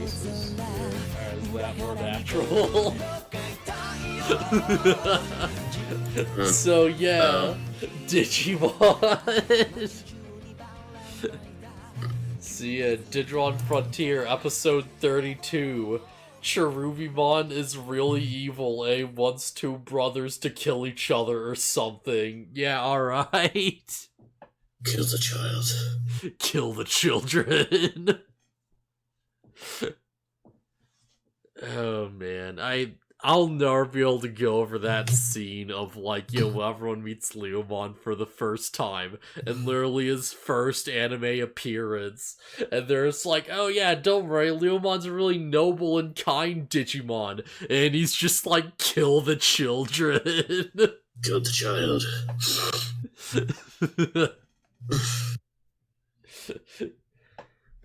Is that more natural? So yeah, Digimon. See ya, Digimon Frontier, episode 32. Cherubimon is really evil and wants two brothers to kill each other or something. Yeah, alright. Kill the child. Kill the children. Oh man, I'll never be able to go over that scene of like, everyone meets Leomon for the first time, and literally his first anime appearance, and there's like, oh yeah, don't worry, Leomon's a really noble and kind Digimon, and he's just like, kill the children. Kill the child.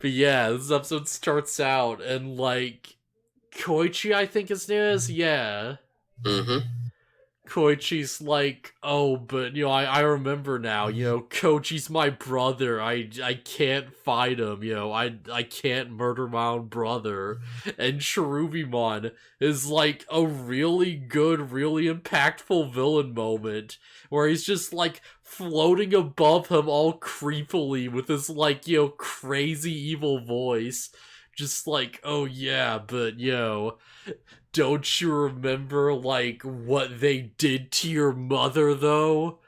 But yeah, this episode starts out, and like, Koji, I think his name is? Yeah. Mm-hmm. Koichi's like, oh, but, I remember now, Koji's my brother, I can't fight him, I can't murder my own brother. And Cherubimon is like a really good, really impactful villain moment, where he's just like, floating above him all creepily with his like, crazy evil voice. Just like, oh yeah, but don't you remember, like, what they did to your mother, though?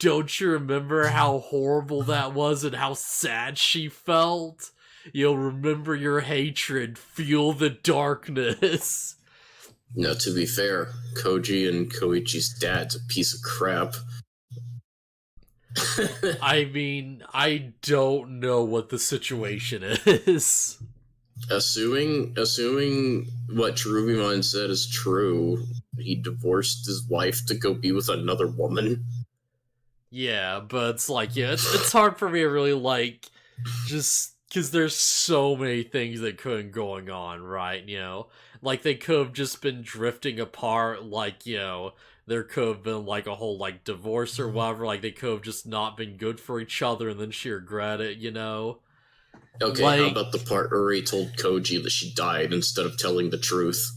Don't you remember how horrible that was and how sad she felt? Remember your hatred, feel the darkness. Now, to be fair, Koji and Koichi's dad's a piece of crap. I mean, I don't know what the situation is. Assuming what Cherubimon said is true, he divorced his wife to go be with another woman. Yeah, but it's like, it's hard for me to really, like, just, because there's so many things that could have been going on, right, Like, they could have just been drifting apart, like, there could have been, like, a whole, like, divorce or whatever, like, they could have just not been good for each other, and then she regret it, Okay, like, how about the part where he told Koji that she died instead of telling the truth?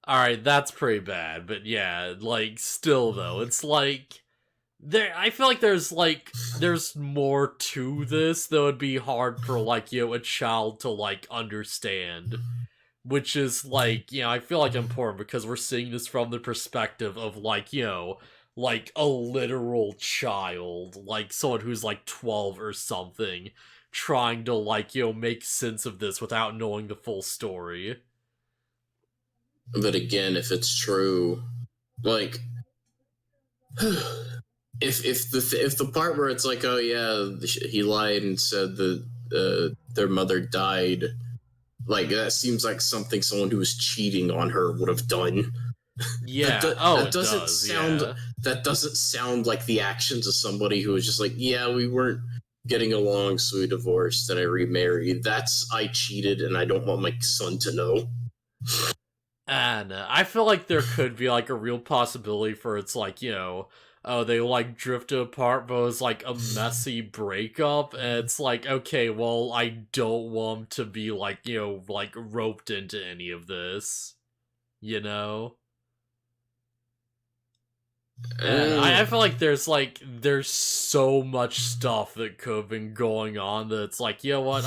Alright, that's pretty bad, but yeah, like, still, though, it's like, I feel like there's more to this that would be hard for, like, a child to, like, understand. Which is, like, I feel like important because we're seeing this from the perspective of, like, like, a literal child, like, someone who's, like, 12 or something, trying to, like, make sense of this without knowing the full story. But again, if it's true, like, if the part where it's like, oh yeah, he lied and said that their mother died, like, that seems like something someone who was cheating on her would have done. Yeah. That doesn't sound like the actions of somebody who was just like, yeah, we weren't getting along, so we divorced and I remarried. That's, I cheated and I don't want my son to know. And I feel like there could be, like, a real possibility for it's like, oh, they, like, drifted apart, but it was, like, a messy breakup, and it's like, okay, well, I don't want to be, like, like, roped into any of this, And I feel like there's so much stuff that could have been going on that it's like, you know what,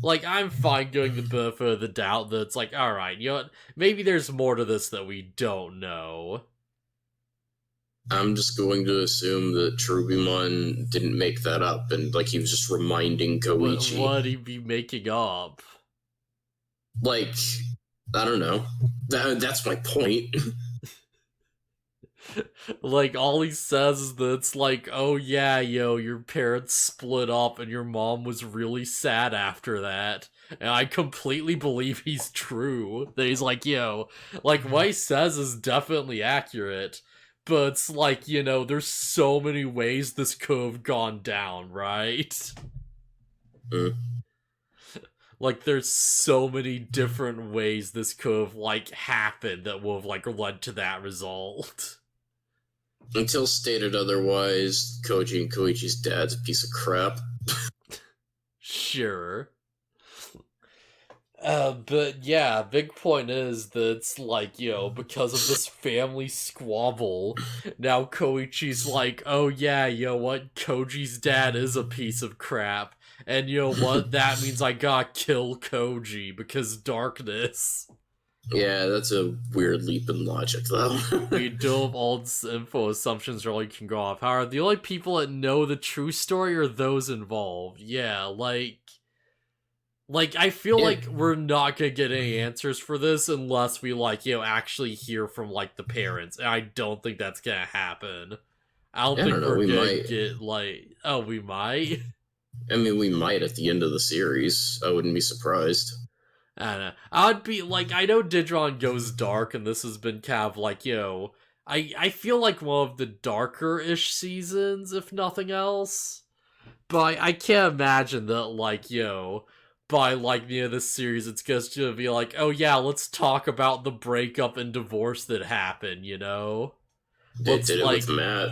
I'm fine giving the benefit of the doubt that it's like, alright, you know what, maybe there's more to this that we don't know. I'm just going to assume that Cherubimon didn't make that up, and, like, he was just reminding Koichi. What would he be making up? Like, I don't know. That's my point. Like, all he says is that it's like, oh yeah, your parents split up and your mom was really sad after that. And I completely believe he's true. That he's like, like, what he says is definitely accurate. But it's like, there's so many ways this could have gone down, right? Like, there's so many different ways this could have, like, happened that would have, like, led to that result. Until stated otherwise, Koji and Koichi's dad's a piece of crap. Sure. But yeah, big point is that it's like, because of this family squabble, now Koichi's like, oh yeah, what, Koji's dad is a piece of crap, and you know what, that means I gotta kill Koji, because darkness. Yeah, that's a weird leap in logic, though. We do have all info assumptions really can go off. However, the only people that know the true story are those involved. Yeah, I feel Yeah. like we're not gonna get any answers for this unless we actually hear from the parents. And I don't think that's gonna happen. I don't think don't know, we're we gonna might. get oh, we might. I mean, we might at the end of the series. I wouldn't be surprised. I don't know. I'd be I know Digimon goes dark, and this has been kind of I feel like one of the darker-ish seasons, if nothing else. But I can't imagine that by the end of this series, it's just gonna be like, oh yeah, let's talk about the breakup and divorce that happened. They did it with Matt.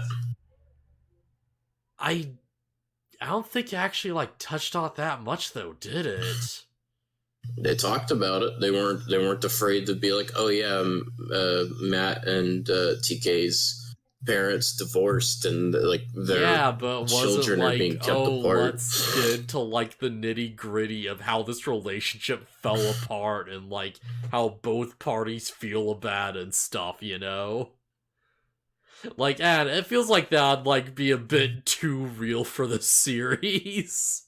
I don't think it actually touched on that much though, did it? They talked about it. They weren't afraid to be like, oh yeah, Matt and TK's parents divorced, and their children are being kept apart. Let's get into the nitty gritty of how this relationship fell apart and how both parties feel about it and stuff. And it feels like that'd be a bit too real for the series.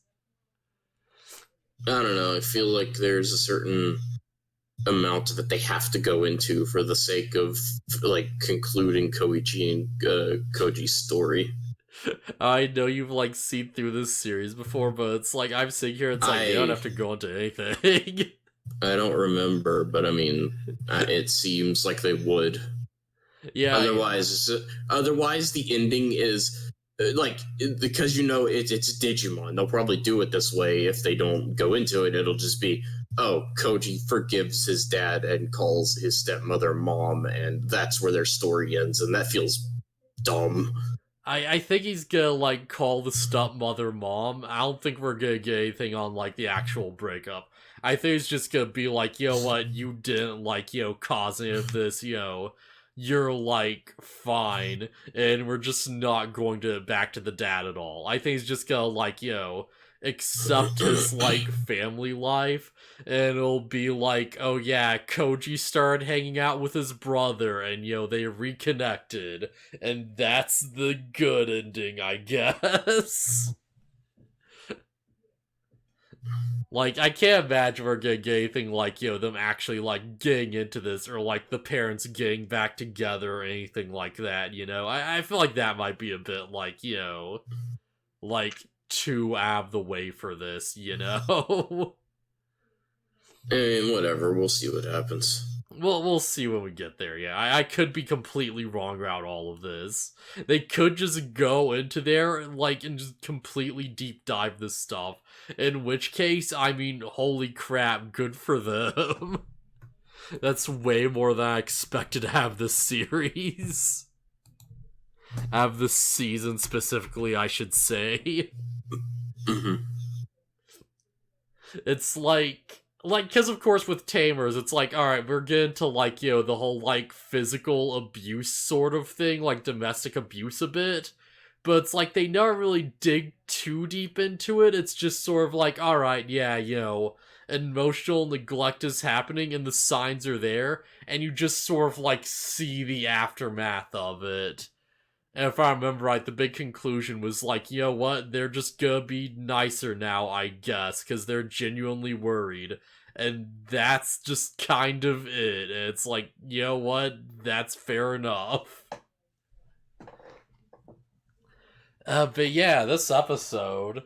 I don't know. I feel like there's a certain amount that they have to go into for the sake of concluding Koichi and Koji's story. I know you've seen through this series before, but it's I'm sitting here. It's you don't have to go into anything. I don't remember, but I mean, it seems like they would. Yeah. Otherwise, the ending is. Because it's Digimon, they'll probably do it this way. If they don't go into it, it'll just be, oh, Koji forgives his dad and calls his stepmother mom, and that's where their story ends, and that feels dumb. I think he's gonna call the stepmother mom. I don't think we're gonna get anything on the actual breakup. I think it's just gonna be what, you didn't cause any of this, you're fine, and we're just not going to back to the dad at all. I think he's just gonna accept his family life, and it'll be oh yeah, Koji started hanging out with his brother, and they reconnected, and that's the good ending, I guess. I can't imagine we're gonna get anything them actually getting into this, or the parents getting back together or anything like that, I feel like that might be a bit too out of the way for this, And whatever, we'll see what happens. We'll see when we get there, yeah. I could be completely wrong about all of this. They could just go into there and just completely deep dive this stuff. In which case, I mean, holy crap, good for them. That's way more than I expected to have this series. Have this season specifically, I should say. Mm-hmm. It's because of course with Tamers, it's alright, we're getting to the whole physical abuse sort of thing, domestic abuse a bit, but it's they never really dig too deep into it. It's just sort of alright, yeah, emotional neglect is happening and the signs are there, and you just sort of see the aftermath of it. And if I remember right, the big conclusion was you know what, they're just gonna be nicer now, I guess, because they're genuinely worried. And that's just kind of it. And it's you know what, that's fair enough. But yeah, this episode,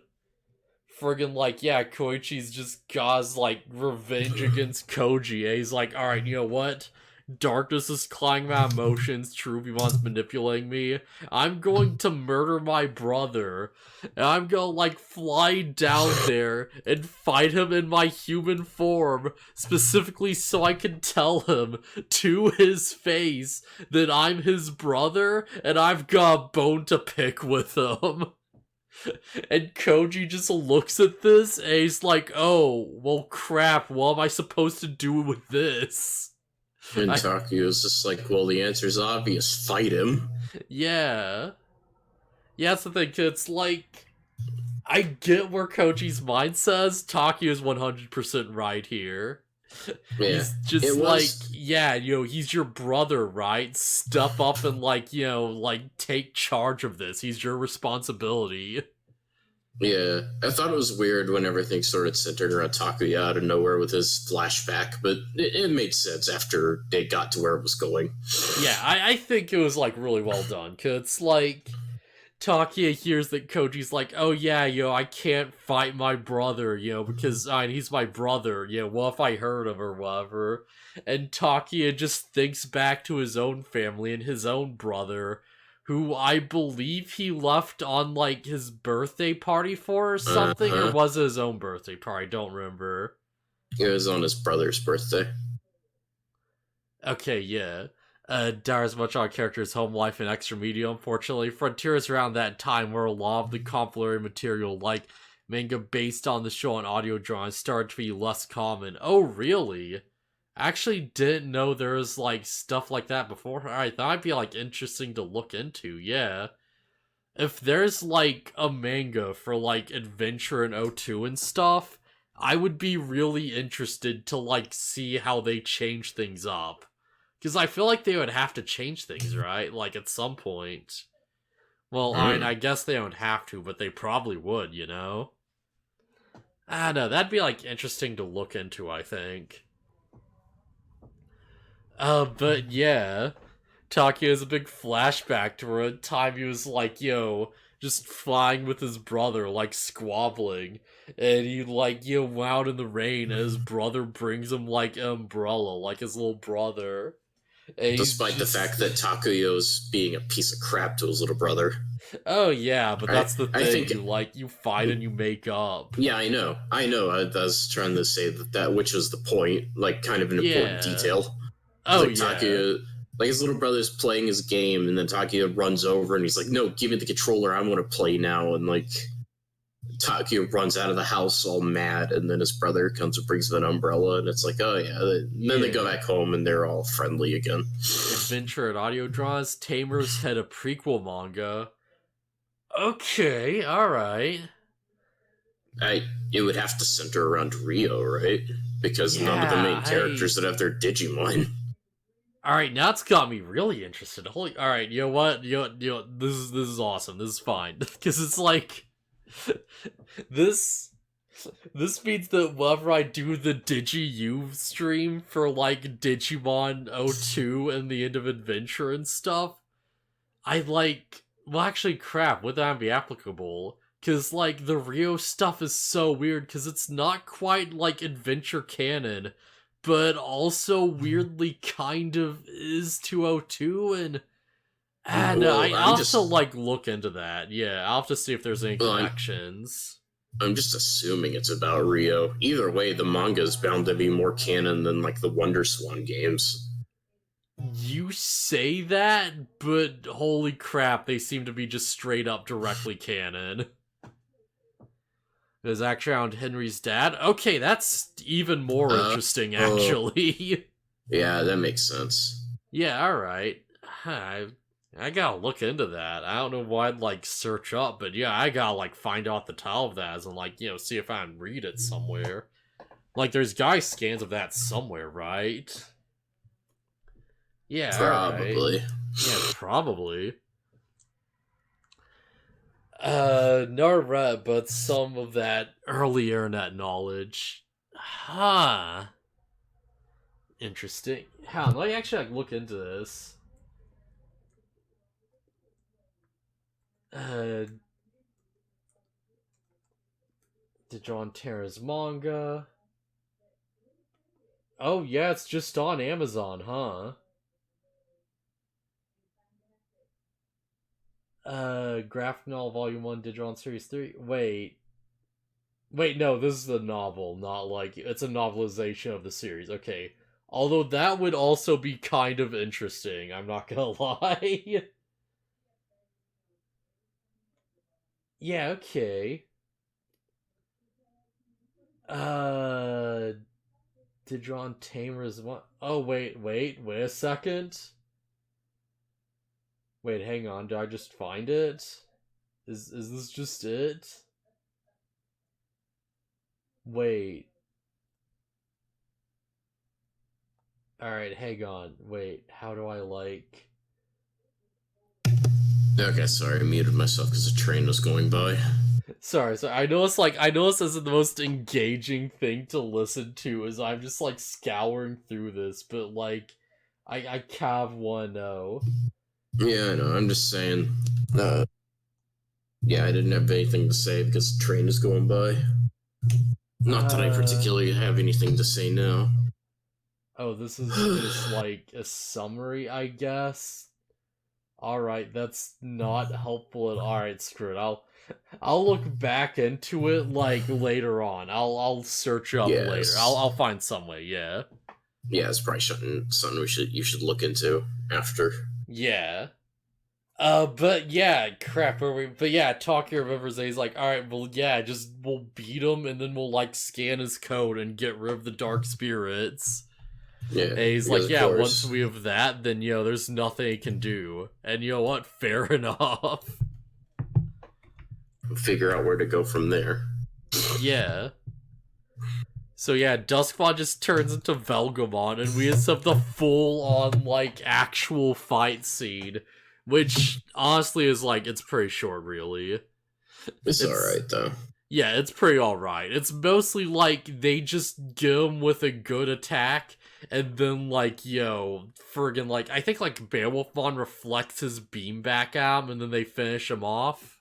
friggin' yeah, Koichi's just got revenge against Koji. And he's alright, you know what? Darkness is clawing my emotions, Cherubimon's manipulating me. I'm going to murder my brother. And I'm gonna fly down there and fight him in my human form, specifically so I can tell him to his face that I'm his brother and I've got a bone to pick with him. And Koji just looks at this and he's like, oh, well, crap, what am I supposed to do with this? And Takuya's just like, well, the answer's obvious. Fight him. Yeah. Yeah, that's the thing, it's like, I get where Koji's mind says. Takuya's 100% right here. Yeah. He's just like, yeah, he's your brother, right? Step up and, like, take charge of this. He's your responsibility. Yeah, I thought it was weird when everything sort of centered around Takuya out of nowhere with his flashback, but it made sense after they got to where it was going. Yeah, I think it was, like, really well done, because it's like, Takuya hears that Koji's like, oh yeah, I can't fight my brother, because he's my brother, what if I hurt him or whatever? And Takuya just thinks back to his own family and his own brother, who I believe he left on, like, his birthday party for or something, or was it his own birthday party? I don't remember. It was on his brother's birthday. Okay, yeah. Dara's much on character's home life and extra media, unfortunately. Frontier is around that time where a lot of the complementary material, like manga based on the show and audio drawings, started to be less common. Oh, really? I actually didn't know there was, like, stuff like that before. Alright, that might be, like, interesting to look into, yeah. If there's, like, a manga for, like, Adventure in O2 and stuff, I would be really interested to, like, see how they change things up. Because I feel like they would have to change things, right? Like, at some point. Well, I guess they don't have to, but they probably would, I don't know, that'd be, like, interesting to look into, I think. But yeah, Takuya has a big flashback to a time he was like, just flying with his brother, like squabbling, and he like, went out in the rain, and his brother brings him like an umbrella, like his little brother. Despite the fact that Takuya was being a piece of crap to his little brother. Oh yeah, but that's the thing. I think you fight and you make up. Yeah, I know. I was trying to say that which was the point, like kind of an important detail. Oh, like, Takuya, like his little brother's playing his game, and then Takuya runs over and he's like, no, give me the controller, I want to play now. And like Takuya runs out of the house all mad, and then his brother comes and brings him an umbrella, and it's like, oh yeah. And then they go back home and they're all friendly again. Adventure and audio draws. Tamers had a prequel manga. Okay, alright. It would have to center around Rio, right? Because none of the main characters that have their Digimon. Alright, now it's got me really interested. Alright, you know what? This is awesome. This is fine. Because it's like, this means that whenever I do the DigiU stream for, like, Digimon 02 and the end of Adventure and stuff, I, like, well, actually, crap, would that be applicable? Because, like, the Rio stuff is so weird, because it's not quite, like, Adventure canon, but also weirdly kind of is 202, and I'll have to, like, look into that. Yeah, I'll have to see if there's any connections. I'm just assuming it's about Rio. Either way, the manga is bound to be more canon than, like, the WonderSwan games. You say that, but holy crap, they seem to be just straight up directly canon. There's actually around Henry's dad. Okay, that's even more interesting, actually. Yeah, that makes sense. Yeah, alright. I gotta look into that. I don't know what I'd, like, search up, but yeah, I gotta, like, find out the title of that and, like, see if I can read it somewhere. Like, there's guy scans of that somewhere, right? Yeah, probably. Right. Yeah, probably. Never read, but some of that early internet knowledge. Huh. Interesting. Let me actually, like, look into this. Digimon Terra's manga. Oh, yeah, it's just on Amazon, huh? Graphic Novel Volume 1, Digimon Series 3. Wait, no, this is the novel, not like, it's a novelization of the series. Okay. Although that would also be kind of interesting, I'm not gonna lie. Yeah, okay. Uh, Digimon Tamers one. Oh, wait a second. Wait, hang on. Did I just find it? Is this just it? Wait. Alright, hang on. Wait, how do I like... Okay, sorry, I muted myself because a train was going by. Sorry, I know it's like, I know this isn't the most engaging thing to listen to as I'm just like scouring through this, but like, I kind of wanna know. Yeah, I know, I'm just saying. Yeah, I didn't have anything to say because the train is going by. Not that I particularly have anything to say now. Oh, this is just like a summary, I guess. Alright, that's not helpful at alright, screw it. I'll look back into it like later on. I'll search up later. Yes. I'll find some way, yeah. Yeah, it's probably something you should look into after. Yeah. But yeah, crap. But yeah, Talkie remembers that he's like, all right, well, yeah, just we'll beat him, and then we'll like scan his code and get rid of the dark spirits. Yeah, And he's because like, of yeah, once course. we have that, then there's nothing he can do. And you know what? Fair enough. Figure out where to go from there. Yeah. So yeah, Duskbot just turns into Velgamon, and we just have the full-on like actual fight scene, which honestly is like it's pretty short, really. It's alright, though. Yeah, it's pretty alright. It's mostly like they just get him with a good attack, and then like, friggin' like, I think like Beowulfmon reflects his beam back at him, and then they finish him off.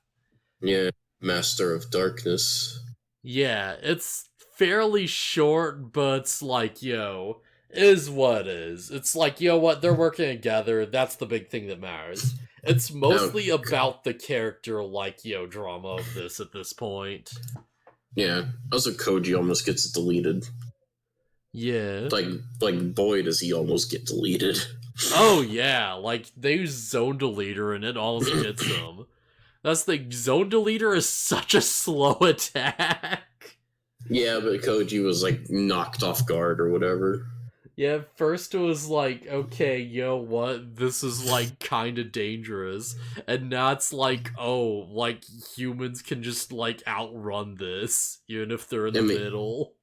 Yeah, Master of Darkness. Yeah, it's fairly short, but it's like, is what it is. It's like, what, they're working together, that's the big thing that matters. It's mostly about the character, like, drama of this at this point. Yeah, also Koji almost gets deleted. Yeah. Like boy, does he almost get deleted. Oh, yeah, like, they use Zone Deleter and it almost gets them. That's the Zone Deleter is such a slow attack. Yeah, but Koji was like knocked off guard or whatever. Yeah, at first it was like, okay, what? This is like kinda dangerous. And now it's like, oh, like humans can just like outrun this, even if they're in the middle.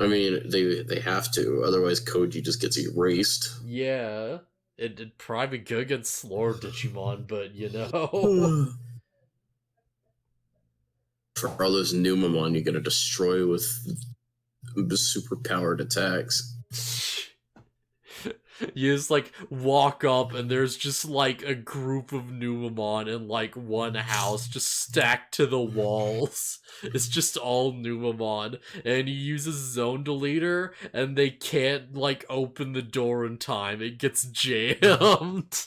I mean, they have to, otherwise Koji just gets erased. Yeah. It'd probably be good against slower Digimon, but For all those Numamon you're gonna destroy with super powered attacks. You just like walk up and there's just like a group of Numamon in like one house just stacked to the walls. It's just all Numamon, and he uses Zone Deleter and they can't like open the door in time. It gets jammed.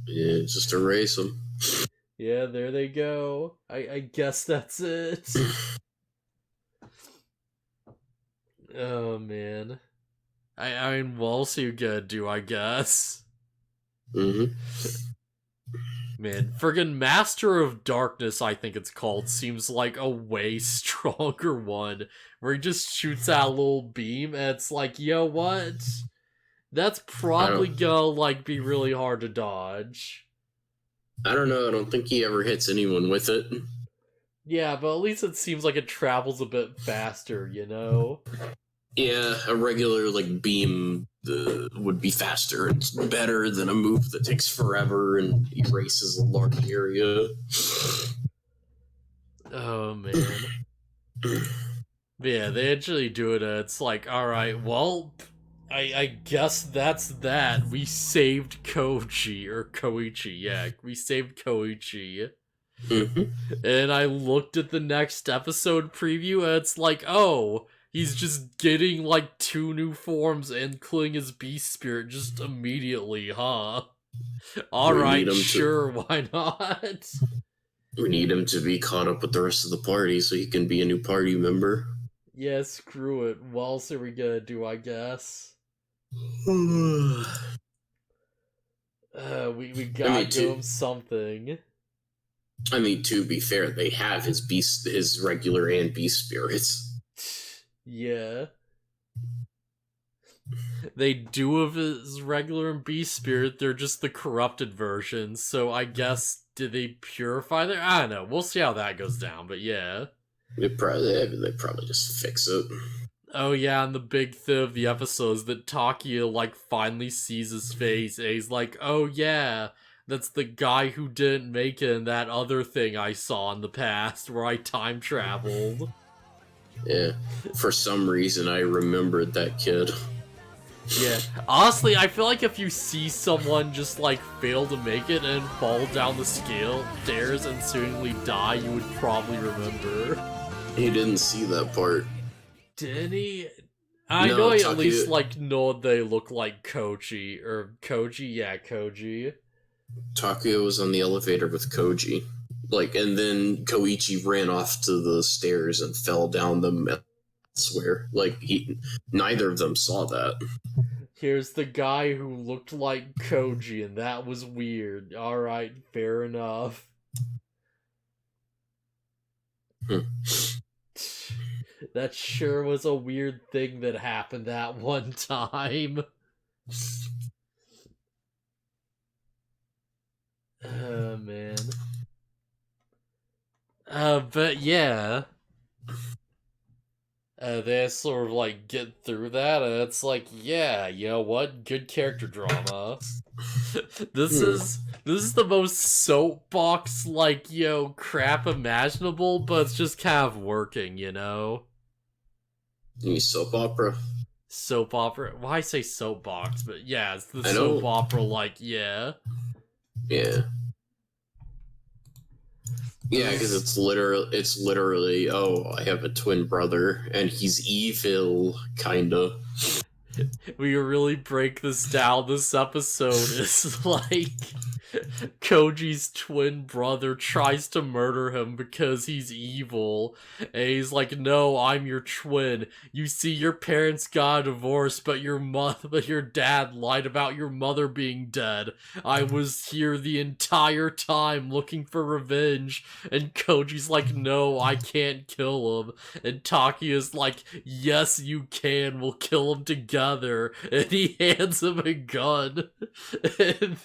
Yeah, just erase them. Yeah, there they go. I guess that's it. Oh man. I mean, what else are you gonna do, I guess? Mm-hmm. Man, friggin' Master of Darkness, I think it's called, seems like a way stronger one, where he just shoots out a little beam, and it's like, what? That's probably gonna, like, be really hard to dodge. I don't know, I don't think he ever hits anyone with it. Yeah, but at least it seems like it travels a bit faster, Yeah, a regular like beam would be faster and better than a move that takes forever and erases a large area. Oh man. But yeah, they actually do it. It's like, all right, well, I guess that's that. We saved Koji or Koichi. Yeah, we saved Koichi. And I looked at the next episode preview, and it's like, oh. He's just getting, like, 2 new forms and killing his beast spirit just immediately, huh? Alright, sure, why not? We need him to be caught up with the rest of the party so he can be a new party member. Yeah, screw it. What else are we gonna do, I guess? We gotta give him something. I mean, to be fair, they have his regular and beast spirits. Yeah. They do have his regular and beast spirit, they're just the corrupted versions, so I guess, did they purify their? I don't know, we'll see how that goes down, but yeah. They probably just fix it. Oh yeah, and the big thing of the episode is that Takia, like, finally sees his face, and he's like, oh yeah, that's the guy who didn't make it in that other thing I saw in the past, where I time traveled. Yeah. For some reason, I remembered that kid. Yeah, honestly, I feel like if you see someone just, like, fail to make it and fall down the stairs and soonly die, you would probably remember. He didn't see that part. Did he? I know I at least, like, know they look like Koji, or Koji? Yeah, Koji. Takuya was on the elevator with Koji. Like, and then Koichi ran off to the stairs and fell down them elsewhere. Like, neither of them saw that. Here's the guy who looked like Koji, and that was weird. Alright, fair enough. That sure was a weird thing that happened that one time. Oh, man. But yeah. They sort of, like, get through that, and it's like, yeah, you know what? Good character drama. This is the most soapbox, like, crap imaginable, but it's just kind of working, you know? You soap opera? Soap opera? Why say soapbox? But yeah, it's the soap opera, like, yeah. Yeah. Yeah, because it's literally, oh, I have a twin brother, and he's evil, kinda. We really break this down. This episode is like Koji's twin brother tries to murder him because he's evil, and he's like, no, I'm your twin. You see, your parents got a divorce, but your dad lied about your mother being dead. I was here the entire time looking for revenge. And Koji's like, no, I can't kill him. And Takiya's like, yes, you can, we'll kill him together. And he hands him a gun. And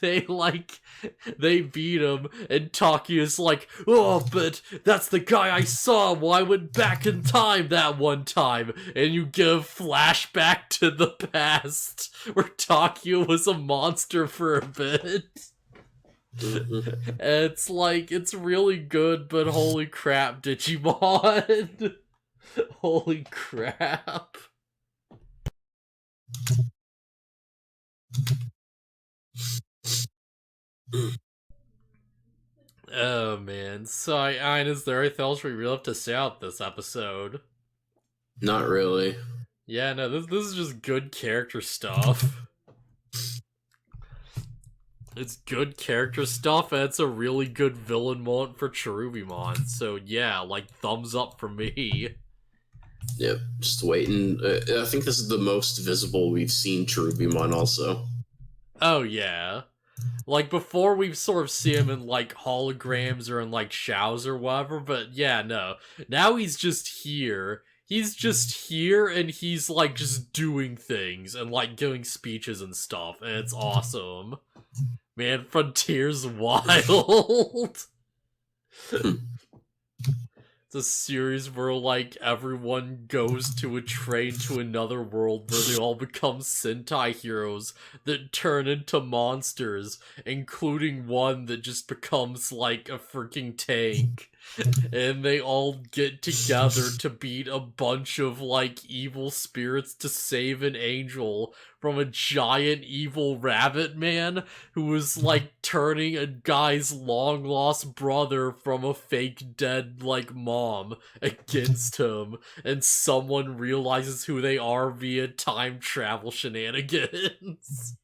they beat him, and Takiya's like, oh, but that's the guy I saw when I went back in time that one time. And you get a flashback to the past, where Takiya was a monster for a bit. It's like, it's really good, but holy crap, Digimon. Holy crap. Oh man, so is there anything else we really have to say about this episode? Not really. Yeah, no, this is just good character stuff. It's good character stuff, and it's a really good villain moment for Cherubimon. So yeah, like, thumbs up for me. Yep, just waiting. I think this is the most visible we've seen Cherubimon also. Oh yeah. Like, before we sort of see him in, like, holograms or in, like, shows or whatever, but yeah, no. Now he's just here. He's just here, and he's, like, just doing things and, like, giving speeches and stuff, and it's awesome. Man, Frontier's wild. It's a series where, like, everyone goes to a train to another world where they all become Sentai heroes that turn into monsters, including one that just becomes, like, a freaking tank. And they all get together to beat a bunch of, like, evil spirits to save an angel from a giant evil rabbit man who was, like, turning a guy's long-lost brother from a fake dead, like, mom against him, and someone realizes who they are via time travel shenanigans.